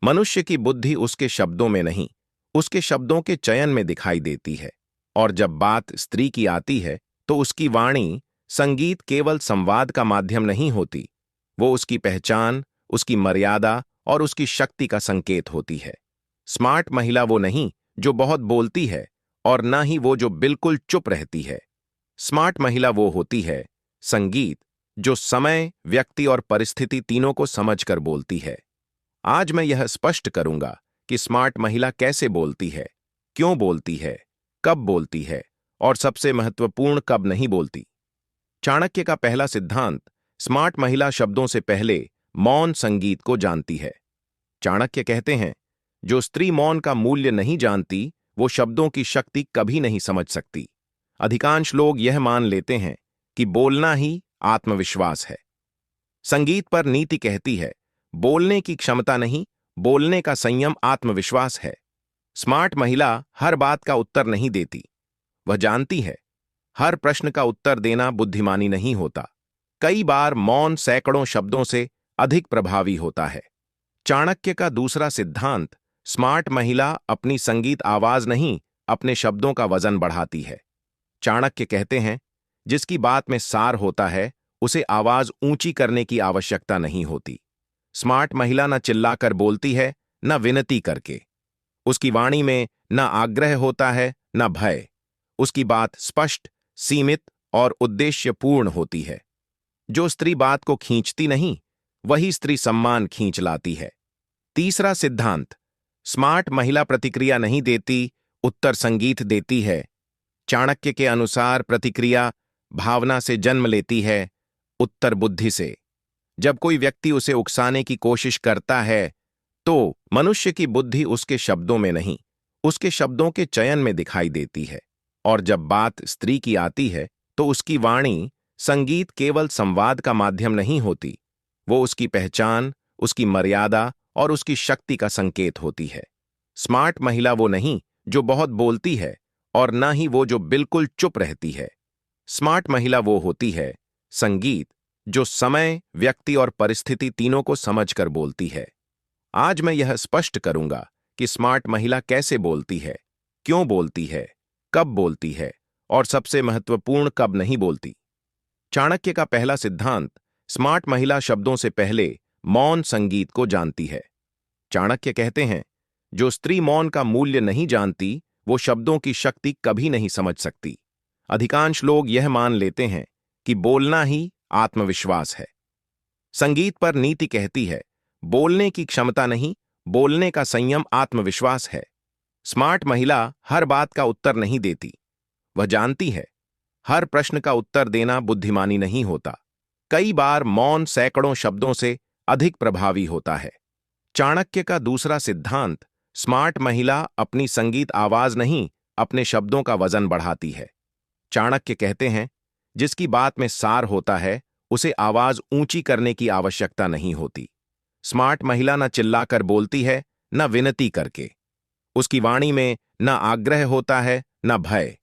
मनुष्य की बुद्धि उसके शब्दों में नहीं, उसके शब्दों के चयन में दिखाई देती है। और जब बात स्त्री की आती है तो उसकी वाणी, संगीत केवल संवाद का माध्यम नहीं होती, वो उसकी पहचान, उसकी मर्यादा और उसकी शक्ति का संकेत होती है। स्मार्ट महिला वो नहीं जो बहुत बोलती है, और न ही वो जो बिल्कुल चुप रहती है। स्मार्ट महिला वो होती है, संगीत, जो समय, व्यक्ति और परिस्थिति तीनों को समझकर बोलती है। आज मैं यह स्पष्ट करूंगा कि स्मार्ट महिला कैसे बोलती है, क्यों बोलती है, कब बोलती है, और सबसे महत्वपूर्ण कब नहीं बोलती। चाणक्य का पहला सिद्धांत, स्मार्ट महिला शब्दों से पहले मौन संगीत को जानती है। चाणक्य कहते हैं, जो स्त्री मौन का मूल्य नहीं जानती, वो शब्दों की शक्ति कभी नहीं समझ सकती। अधिकांश लोग यह मान लेते हैं कि बोलना ही आत्मविश्वास है। संगीत पर नीति कहती है, बोलने की क्षमता नहीं, बोलने का संयम आत्मविश्वास है। स्मार्ट महिला हर बात का उत्तर नहीं देती। वह जानती है, हर प्रश्न का उत्तर देना बुद्धिमानी नहीं होता। कई बार मौन सैकड़ों शब्दों से अधिक प्रभावी होता है। चाणक्य का दूसरा सिद्धांत, स्मार्ट महिला अपनी संगीत आवाज नहीं, अपने शब्दों का वजन बढ़ाती है। चाणक्य कहते हैं, जिसकी बात में सार होता है, उसे आवाज ऊंची करने की आवश्यकता नहीं होती। स्मार्ट महिला न चिल्लाकर बोलती है, न विनती करके। उसकी वाणी में न आग्रह होता है, न भय। उसकी बात स्पष्ट, सीमित और उद्देश्यपूर्ण होती है। जो स्त्री बात को खींचती नहीं, वही स्त्री सम्मान खींच लाती है। तीसरा सिद्धांत, स्मार्ट महिला प्रतिक्रिया नहीं देती, उत्तर संगीत देती है। चाणक्य के अनुसार प्रतिक्रिया भावना से जन्म लेती है, उत्तर बुद्धि से। जब कोई व्यक्ति उसे उकसाने की कोशिश करता है, तो मनुष्य की बुद्धि उसके शब्दों में नहीं, उसके शब्दों के चयन में दिखाई देती है। और जब बात स्त्री की आती है तो उसकी वाणी, संगीत केवल संवाद का माध्यम नहीं होती, वो उसकी पहचान, उसकी मर्यादा और उसकी शक्ति का संकेत होती है। स्मार्ट महिला वो नहीं जो बहुत बोलती है, और न ही वो जो बिल्कुल चुप रहती है। स्मार्ट महिला वो होती है, संगीत, जो समय, व्यक्ति और परिस्थिति तीनों को समझकर बोलती है। आज मैं यह स्पष्ट करूंगा कि स्मार्ट महिला कैसे बोलती है, क्यों बोलती है, कब बोलती है, और सबसे महत्वपूर्ण कब नहीं बोलती। चाणक्य का पहला सिद्धांत, स्मार्ट महिला शब्दों से पहले मौन संगीत को जानती है। चाणक्य कहते हैं, जो स्त्री मौन का मूल्य नहीं जानती, वो शब्दों की शक्ति कभी नहीं समझ सकती। अधिकांश लोग यह मान लेते हैं कि बोलना ही आत्मविश्वास है। संगीत पर नीति कहती है, बोलने की क्षमता नहीं, बोलने का संयम आत्मविश्वास है। स्मार्ट महिला हर बात का उत्तर नहीं देती। वह जानती है, हर प्रश्न का उत्तर देना बुद्धिमानी नहीं होता। कई बार मौन सैकड़ों शब्दों से अधिक प्रभावी होता है। चाणक्य का दूसरा सिद्धांत, स्मार्ट महिला अपनी संगीत आवाज नहीं, अपने शब्दों का वजन बढ़ाती है। चाणक्य कहते हैं, जिसकी बात में सार होता है, उसे आवाज ऊंची करने की आवश्यकता नहीं होती। स्मार्ट महिला न चिल्लाकर बोलती है, न विनती करके। उसकी वाणी में न आग्रह होता है, न भय।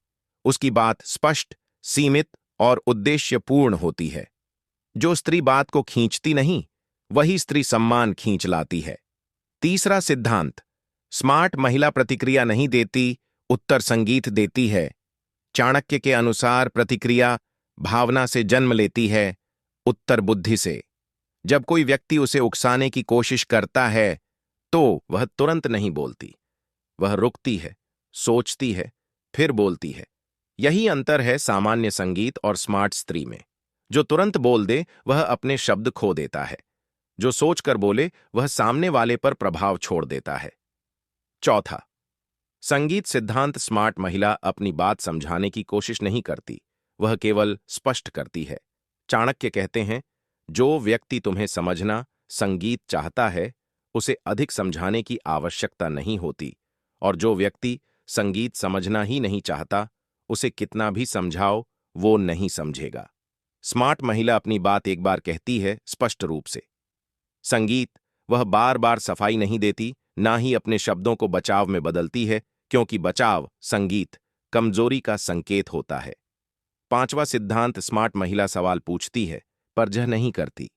उसकी बात स्पष्ट, सीमित और उद्देश्यपूर्ण होती है। जो स्त्री बात को खींचती नहीं, वही स्त्री सम्मान खींच लाती है। तीसरा सिद्धांत, स्मार्ट महिला प्रतिक्रिया नहीं देती, उत्तर संगीत देती है। चाणक्य के अनुसार प्रतिक्रिया भावना से जन्म लेती है, उत्तर बुद्धि से। जब कोई व्यक्ति उसे उकसाने की कोशिश करता है, तो वह तुरंत नहीं बोलती। वह रुकती है, सोचती है, फिर बोलती है। यही अंतर है सामान्य संगीत और स्मार्ट स्त्री में। जो तुरंत बोल दे, वह अपने शब्द खो देता है। जो सोचकर बोले, वह सामने वाले पर प्रभाव छोड़ देता है। चौथा, संगीत सिद्धांत, स्मार्ट महिला अपनी बात समझाने की कोशिश नहीं करती, वह केवल स्पष्ट करती है। चाणक्य कहते हैं, जो व्यक्ति तुम्हें समझना संगीत चाहता है, उसे अधिक समझाने की आवश्यकता नहीं होती, और जो व्यक्ति संगीत समझना ही नहीं चाहता, उसे कितना भी समझाओ, वो नहीं समझेगा। स्मार्ट महिला अपनी बात एक बार कहती है, स्पष्ट रूप से। संगीत, वह बार बार सफाई नहीं देती, ना ही अपने शब्दों को बचाव में बदलती है, क्योंकि बचाव, संगीत, कमजोरी का संकेत होता है। पांचवा सिद्धांत, स्मार्ट महिला सवाल पूछती है, पर जह नहीं करती।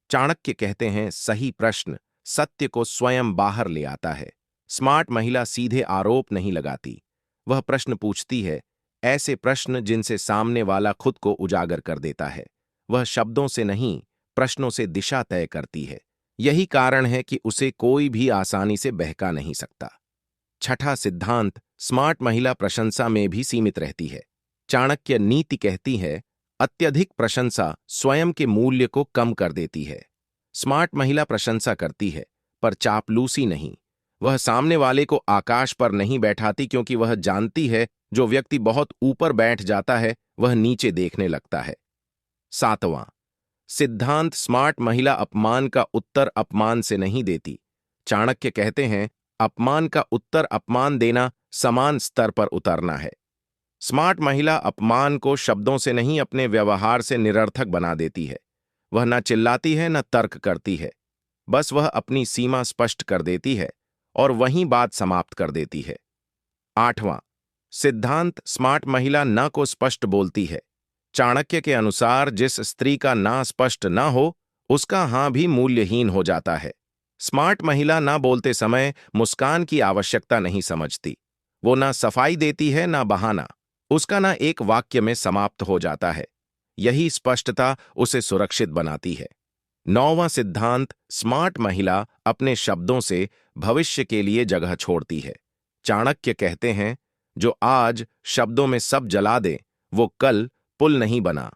चाणक्य कहते हैं, सही प्रश्न सत्य को स्वयं बाहर ले आता है। स्मार्ट महिला सीधे आरोप नहीं लगाती। वह प्रश्न पूछती है, ऐसे प्रश्न जिनसे सामने वाला खुद को उजागर कर देता है। वह शब्दों से नहीं, प्रश्नों से दिशा तय करती है। यही कारण है कि उसे कोई भी आसानी से बहका नहीं सकता। छठा सिद्धांत, स्मार्ट महिला प्रशंसा में भी सीमित रहती है। चाणक्य नीति कहती है, अत्यधिक प्रशंसा स्वयं के मूल्य को कम कर देती है। स्मार्ट महिला प्रशंसा करती है, पर चापलूसी नहीं। वह सामने वाले को आकाश पर नहीं बैठाती, क्योंकि वह जानती है जो व्यक्ति बहुत ऊपर बैठ जाता है वह नीचे देखने लगता है। सातवां सिद्धांत, स्मार्ट महिला अपमान का उत्तर अपमान से नहीं देती। चाणक्य कहते हैं, अपमान का उत्तर अपमान देना समान स्तर पर उतरना है। स्मार्ट महिला अपमान को शब्दों से नहीं, अपने व्यवहार से निरर्थक बना देती है। वह न चिल्लाती है न तर्क करती है, बस वह अपनी सीमा स्पष्ट कर देती है और वहीं बात समाप्त कर देती है। आठवां सिद्धांत, स्मार्ट महिला न को स्पष्ट बोलती है। चाणक्य के अनुसार जिस स्त्री का ना स्पष्ट ना हो, उसका हां भी मूल्यहीन हो जाता है। स्मार्ट महिला ना बोलते समय मुस्कान की आवश्यकता नहीं समझती। वो ना सफाई देती है ना बहाना, उसका ना एक वाक्य में समाप्त हो जाता है। यही स्पष्टता उसे सुरक्षित बनाती है। नौवां सिद्धांत, स्मार्ट महिला अपने शब्दों से भविष्य के लिए जगह छोड़ती है। चाणक्य कहते हैं, जो आज शब्दों में सब जला दे, वो कल पुल नहीं बना।